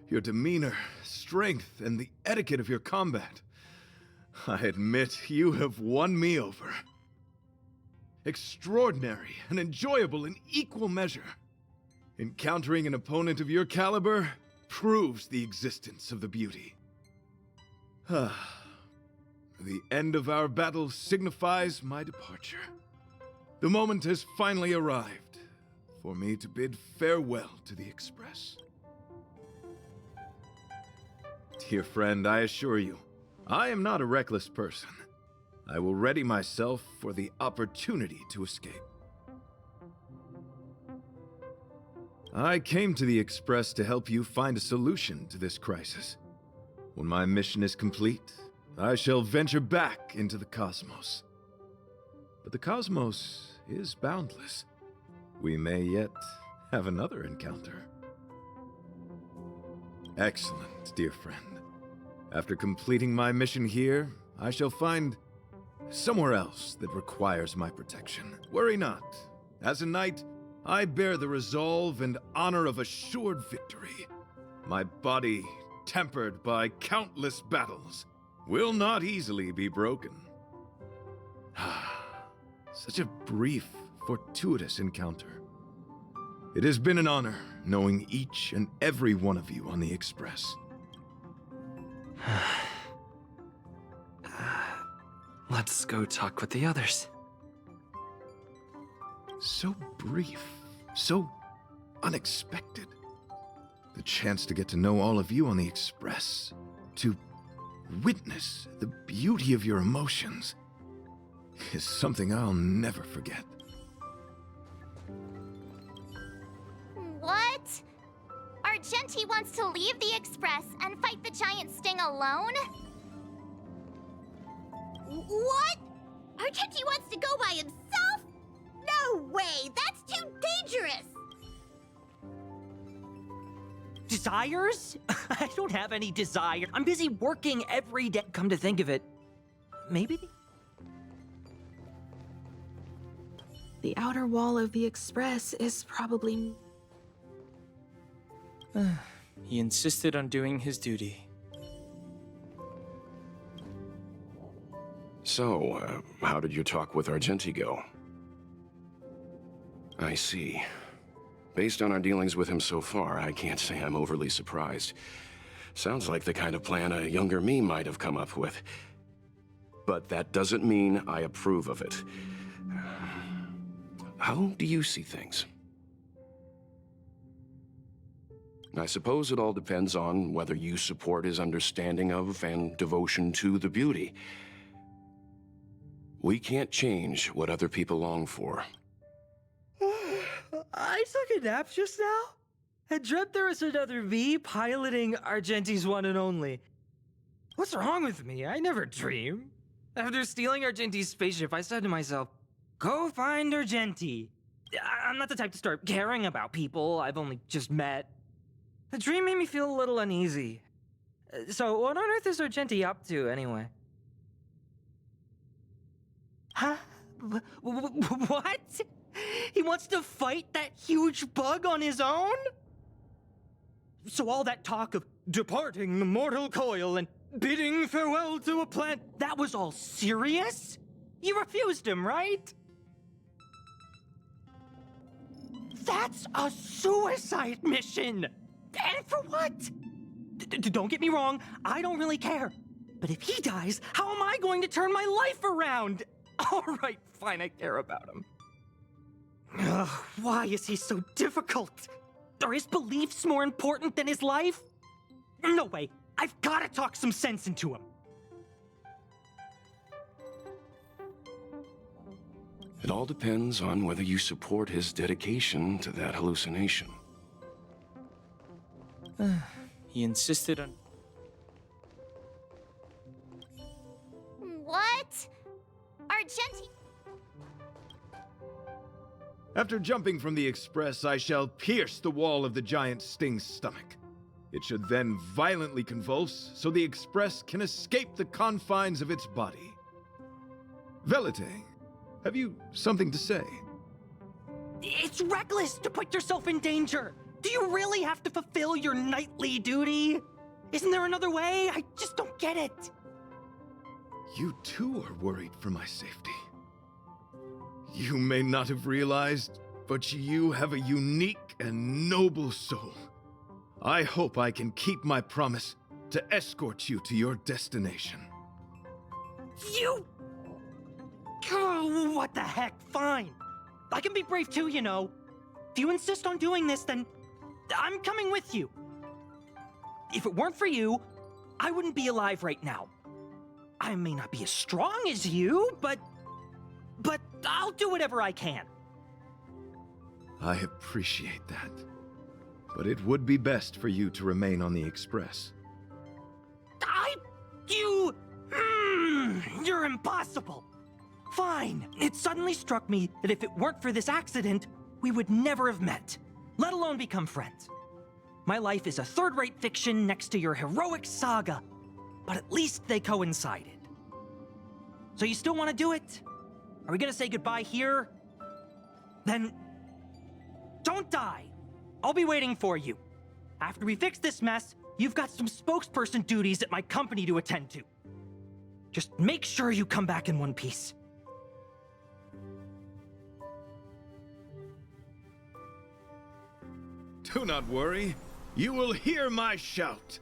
Your demeanor, strength, and the etiquette of your combat. I admit you have won me over. Extraordinary and enjoyable in equal measure. Encountering an opponent of your caliber proves the existence of the beauty. The end of our battle signifies my departure. The moment has finally arrived for me to bid farewell to the Express. Dear friend, I assure you, I am not a reckless person. I will ready myself for the opportunity to escape. I came to the Express to help you find a solution to this crisis. When my mission is complete, I shall venture back into the cosmos. But the cosmos is boundless. We may yet have another encounter. Excellent, dear friend. After completing my mission here, I shall find somewhere else that requires my protection. Worry not. As a knight, I bear the resolve and honor of assured victory. My body, tempered by countless battles, will not easily be broken. Such a brief, fortuitous encounter. It has been an honor knowing each and every one of you on the Express. Let's go talk with the others. So brief, so unexpected. The chance to get to know all of you on the Express, to witness the beauty of your emotions, is something I'll never forget. What? Argenti wants to leave the Express and fight the giant sting alone? What? Argenti wants to go by himself? No way! That's too dangerous! Desires? I don't have any desire. I'm busy working every day. Come to think of it, maybe The outer wall of the Express is probably... He insisted on doing his duty. So, how did your talk with Argenti go? I see. Based on our dealings with him so far, I can't say I'm overly surprised. Sounds like the kind of plan a younger me might have come up with. But that doesn't mean I approve of it. How do you see things? I suppose it all depends on whether you support his understanding of and devotion to the beauty. We can't change what other people long for. I took a nap just now and dreamt there was another me piloting Argenti's one and only. What's wrong with me? I never dream. After stealing Argenti's spaceship, I said to myself, go find Argenti. I'm not the type to start caring about people I've only just met. The dream made me feel a little uneasy. So what on earth is Argenti up to, anyway? Huh? What? He wants to fight that huge bug on his own? So all that talk of departing the mortal coil and bidding farewell to a plant, that was all serious? You refused him, right? That's a suicide mission! And for what? Don't get me wrong, I don't really care. But if he dies, how am I going to turn my life around? All right, fine, I care about him. Ugh, why is he so difficult? Are his beliefs more important than his life? No way, I've gotta talk some sense into him. It all depends on whether you support his dedication to that hallucination. He insisted on... What? Argenti... After jumping from the Express, I shall pierce the wall of the giant sting's stomach. It should then violently convulse, so the Express can escape the confines of its body. Velite, have you something to say? It's reckless to put yourself in danger. Do you really have to fulfill your knightly duty? Isn't there another way? I just don't get it. You too are worried for my safety. You may not have realized, but you have a unique and noble soul. I hope I can keep my promise to escort you to your destination. You... Oh, what the heck? Fine. I can be brave too, you know. If you insist on doing this, then I'm coming with you. If it weren't for you, I wouldn't be alive right now. I may not be as strong as you, but I'll do whatever I can. I appreciate that. But it would be best for you to remain on the Express. You're impossible. Fine. It suddenly struck me that if it weren't for this accident, we would never have met, let alone become friends. My life is a third-rate fiction next to your heroic saga, but at least they coincided. So you still want to do it? Are we gonna say goodbye here? Then don't die. I'll be waiting for you. After we fix this mess, you've got some spokesperson duties at my company to attend to. Just make sure you come back in one piece. Do not worry. You will hear my shout.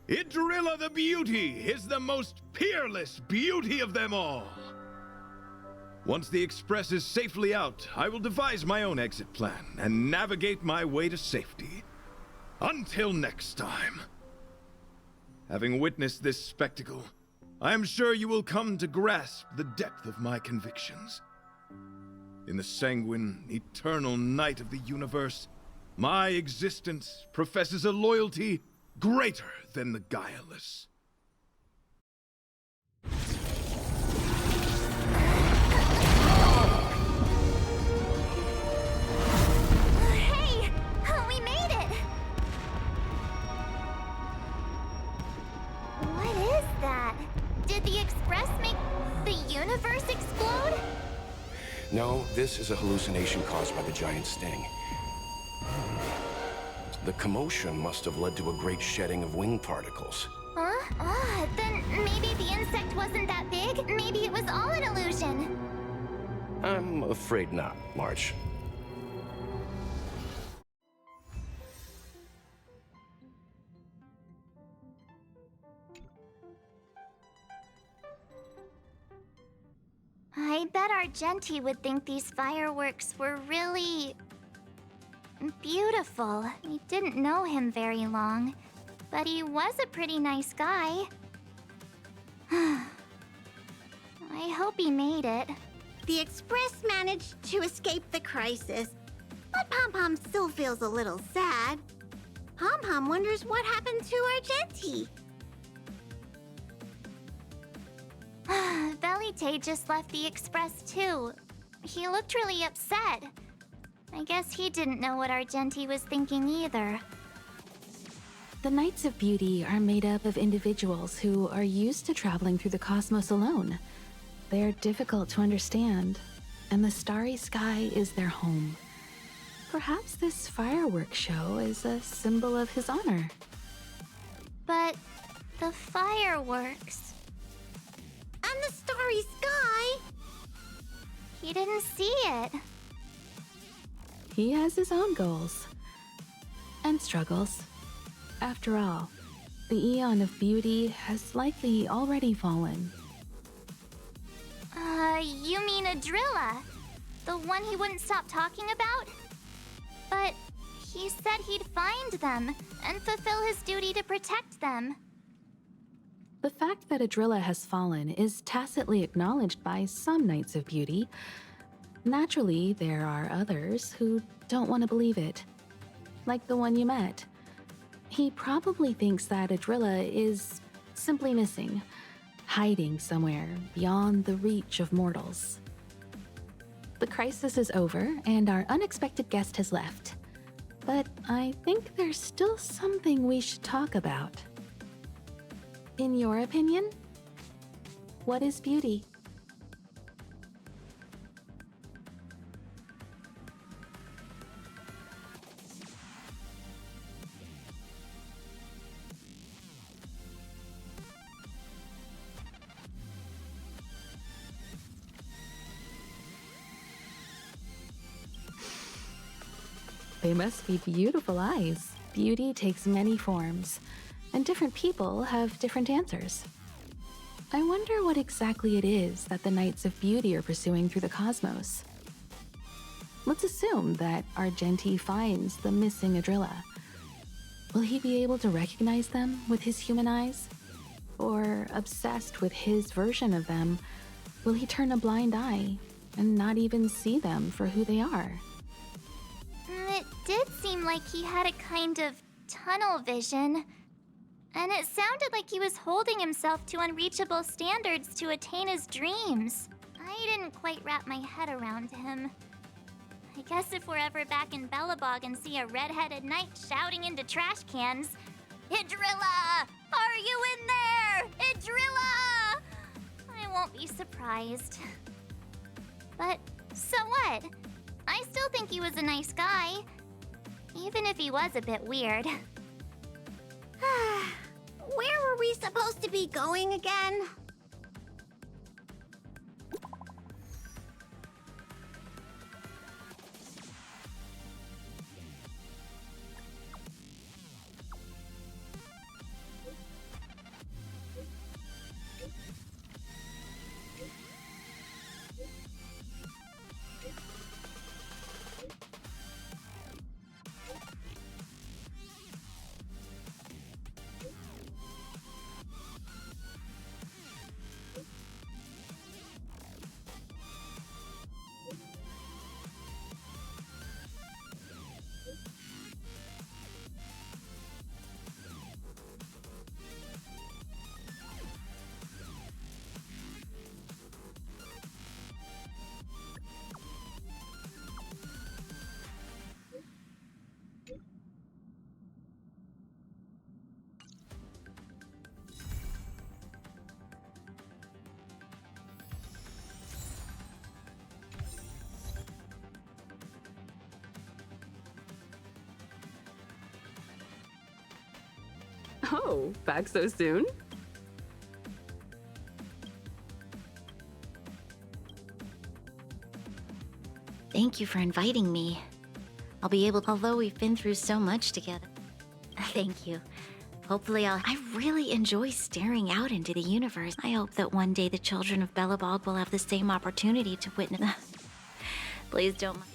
Idrilla the Beauty is the most peerless beauty of them all. Once the Express is safely out, I will devise my own exit plan and navigate my way to safety. Until next time. Having witnessed this spectacle, I am sure you will come to grasp the depth of my convictions. In the sanguine, eternal night of the universe, my existence professes a loyalty greater than the guileless. Hey! We made it! What is that? Did the Express make the universe explode? No, this is a hallucination caused by the giant sting. The commotion must have led to a great shedding of wing particles. Huh? Then maybe the insect wasn't that big? Maybe it was all an illusion? I'm afraid not, March. I bet Argenti would think these fireworks were really... beautiful. We didn't know him very long, but he was a pretty nice guy. I hope he made it. The Express managed to escape the crisis, but Pom Pom still feels a little sad. Pom Pom wonders what happened to Argenti. Velite just left the Express too. He looked really upset. I guess he didn't know what Argenti was thinking either. The Knights of Beauty are made up of individuals who are used to traveling through the cosmos alone. They're difficult to understand, and the starry sky is their home. Perhaps this fireworks show is a symbol of his honor. But the fireworks... and the starry sky! He didn't see it. He has his own goals and struggles. After all, the Eon of Beauty has likely already fallen. You mean Idrilla? The one he wouldn't stop talking about? But he said he'd find them and fulfill his duty to protect them. The fact that Idrilla has fallen is tacitly acknowledged by some Knights of Beauty. Naturally, there are others who don't want to believe it. Like the one you met. He probably thinks that Idrilla is simply missing, hiding somewhere beyond the reach of mortals. The crisis is over, and our unexpected guest has left. But I think there's still something we should talk about. In your opinion, what is beauty? They must be beautiful eyes. Beauty takes many forms, and different people have different answers. I wonder what exactly it is that the Knights of Beauty are pursuing through the cosmos. Let's assume that Argenti finds the missing Adrilla. Will he be able to recognize them with his human eyes? Or, obsessed with his version of them, will he turn a blind eye and not even see them for who they are? It did seem like he had a kind of tunnel vision. And it sounded like he was holding himself to unreachable standards to attain his dreams. I didn't quite wrap my head around him. I guess if we're ever back in Belobog and see a red-headed knight shouting into trash cans, "Idrilla! Are you in there? Idrilla!" I won't be surprised. But so what? I still think he was a nice guy. Even if he was a bit weird. Where were we supposed to be going again? Oh, back so soon? Thank you for inviting me. I'll be able to, although we've been through so much together. Thank you. Hopefully I really enjoy staring out into the universe. I hope that one day the children of Belobog will have the same opportunity to witness. Please don't mind.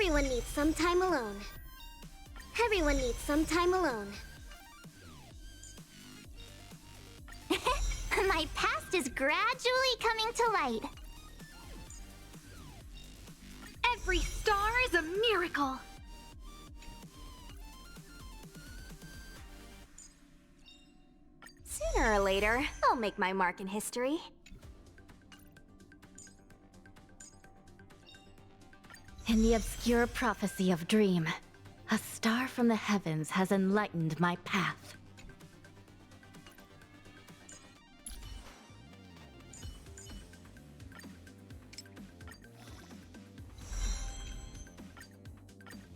Everyone needs some time alone. Everyone needs some time alone. My past is gradually coming to light. Every star is a miracle. Sooner or later, I'll make my mark in history. In the obscure prophecy of Dream, a star from the heavens has enlightened my path.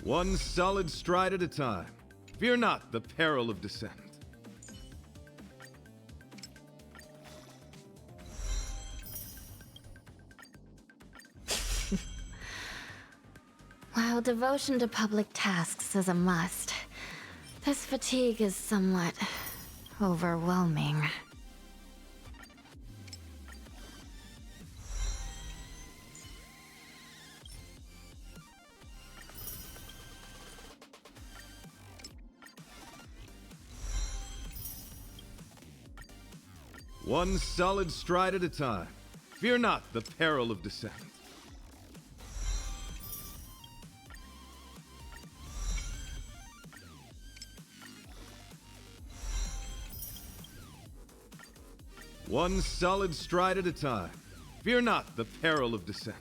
One solid stride at a time. Fear not the peril of descent. While devotion to public tasks is a must, this fatigue is somewhat overwhelming. One solid stride at a time. Fear not the peril of descent. One solid stride at a time. Fear not the peril of descent.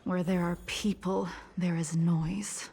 Where there are people, there is noise.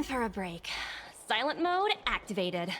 Time for a break. Silent mode activated.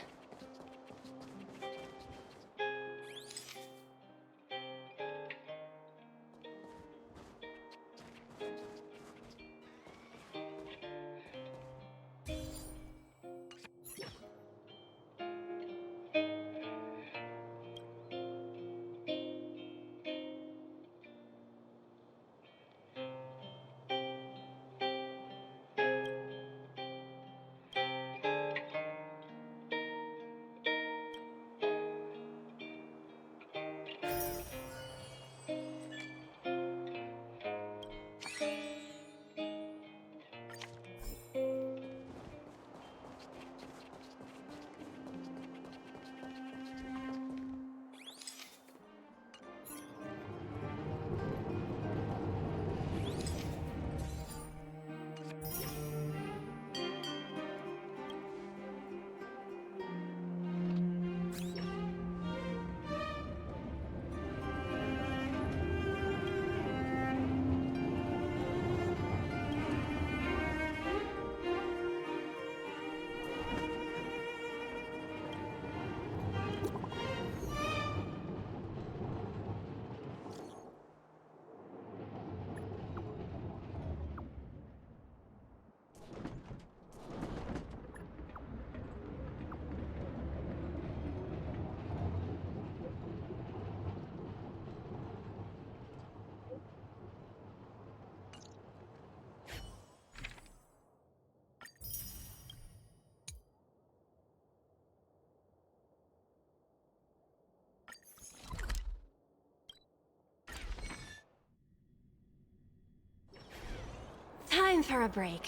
Time for a break.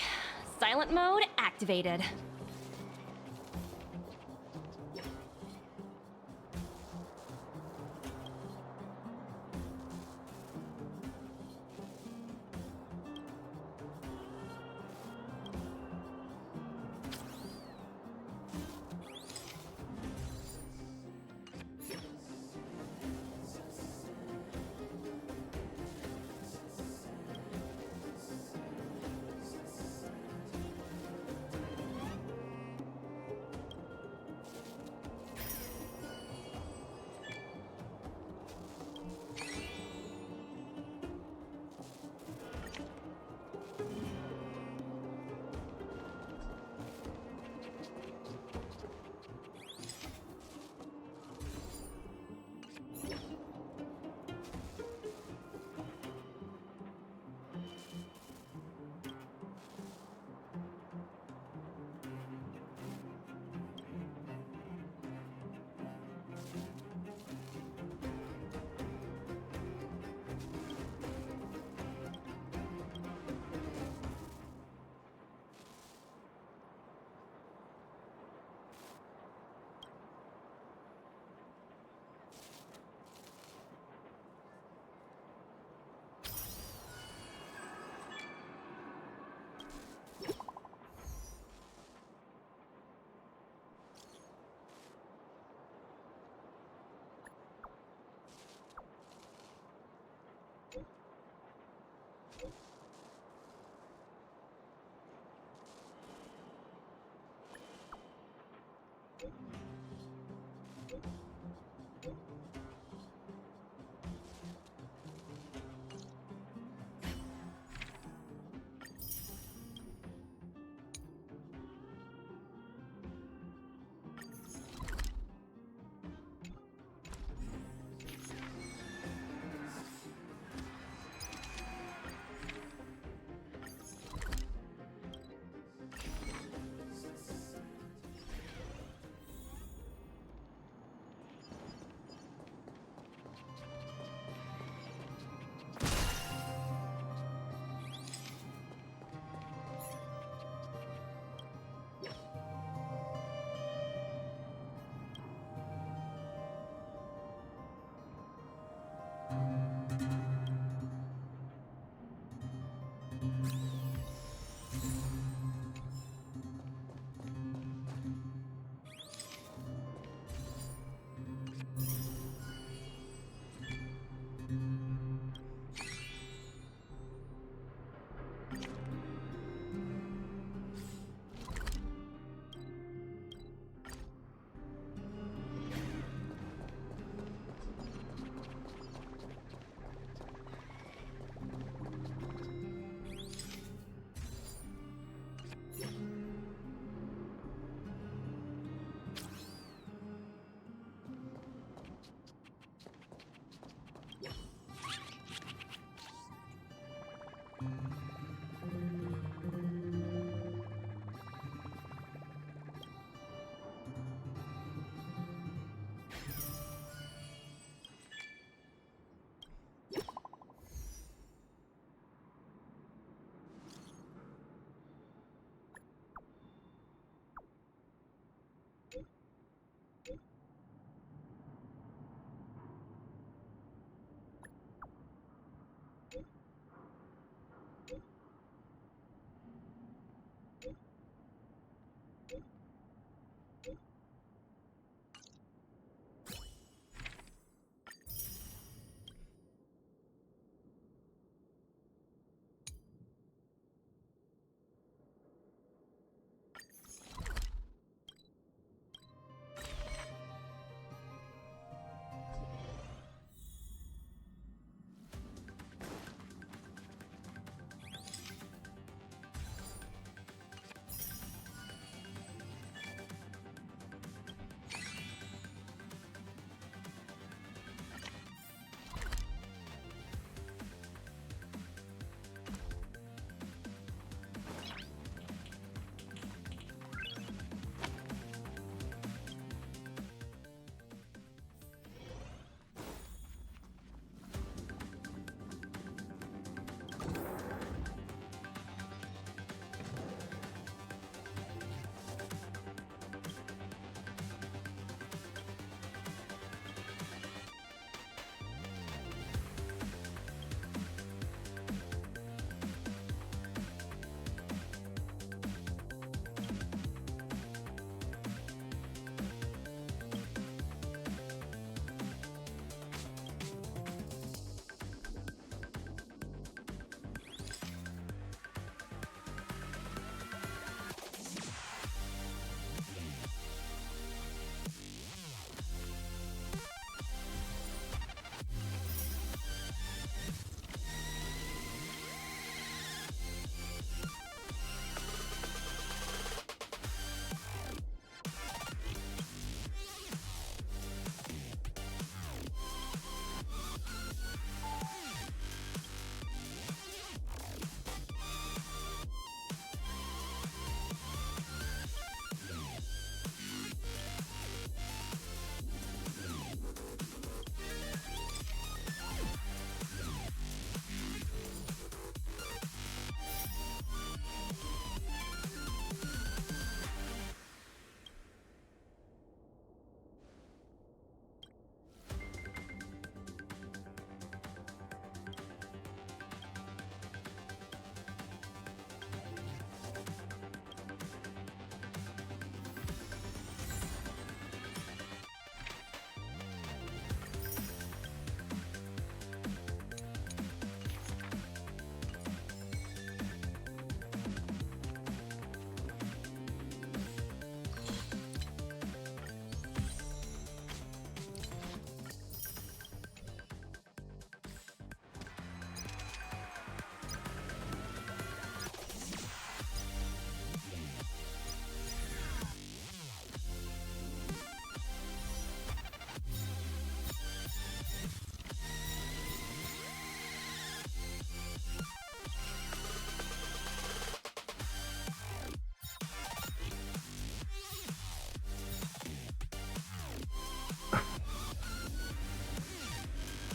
Silent mode activated.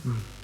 Hmm.